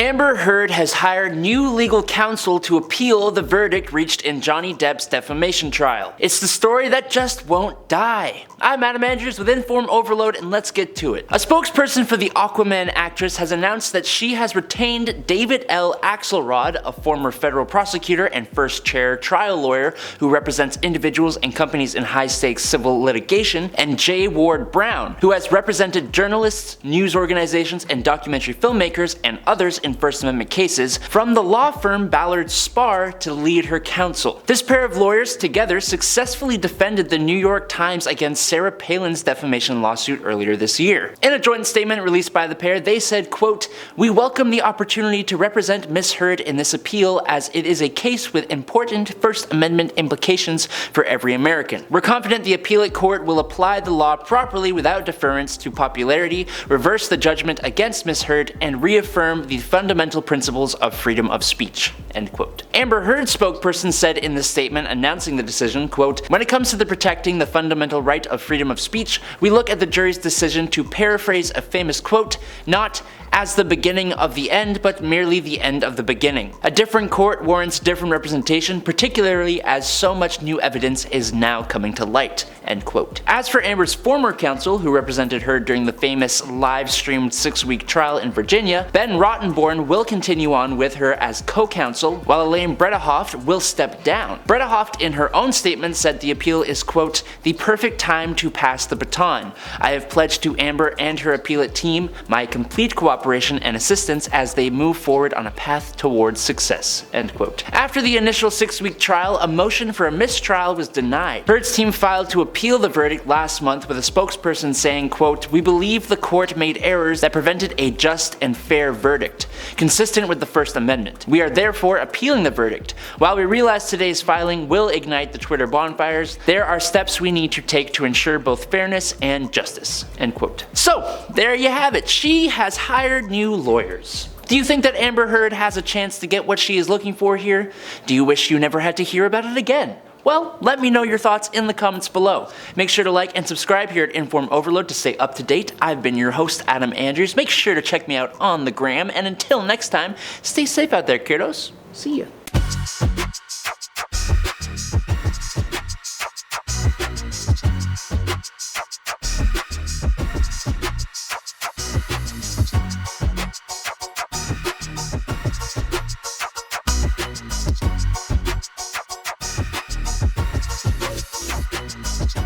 Amber Heard has hired new legal counsel to appeal the verdict reached in Johnny Depp's defamation trial. It's the story that just won't die. I'm Adam Andrews with InformOverload, and let's get to it. A spokesperson for the Aquaman actress has announced that she has retained David L. Axelrod, a former federal prosecutor and first chair trial lawyer who represents individuals and companies in high-stakes civil litigation, and J. Ward Brown, who has represented journalists, news organizations, and documentary filmmakers and others in First Amendment cases, from the law firm Ballard Spahr to lead her counsel. This pair of lawyers together successfully defended the New York Times against Sarah Palin's defamation lawsuit earlier this year. In a joint statement released by the pair, they said, quote, "We welcome the opportunity to represent Ms. Heard in this appeal, as it is a case with important First Amendment implications for every American. We're confident the appellate court will apply the law properly without deference to popularity, reverse the judgment against Ms. Heard, and reaffirm the fundamental principles of freedom of speech." End quote. Amber Heard's spokesperson said in the statement announcing the decision, quote, "When it comes to the protecting the fundamental right of freedom of speech, we look at the jury's decision to paraphrase a famous quote, not as the beginning of the end, but merely the end of the beginning. A different court warrants different representation, particularly as so much new evidence is now coming to light." End quote. As for Amber's former counsel, who represented her during the famous live-streamed 6-week trial in Virginia, Ben Rottenborn will continue on with her as co-counsel, while Elaine Bredehoft will step down. Bredehoft, in her own statement, said the appeal is, quote, "the perfect time to pass the baton. I have pledged to Amber and her appellate team my complete cooperation and assistance as they move forward on a path towards success." End quote. After the initial 6-week trial, a motion for a mistrial was denied. Heard's team filed to appeal the verdict last month, with a spokesperson saying, quote, "We believe the court made errors that prevented a just and fair verdict, consistent with the First Amendment. We are therefore appealing the verdict. While we realize today's filing will ignite the Twitter bonfires, there are steps we need to take to ensure both fairness and justice." End quote. So, there you have it. She has hired new lawyers. Do you think that Amber Heard has a chance to get what she is looking for here? Do you wish you never had to hear about it again? Well, let me know your thoughts in the comments below. Make sure to like and subscribe here at InformOverload to stay up to date. I've been your host, Adam Andrews. Make sure to check me out on the gram, and until next time, stay safe out there, kiddos. See ya.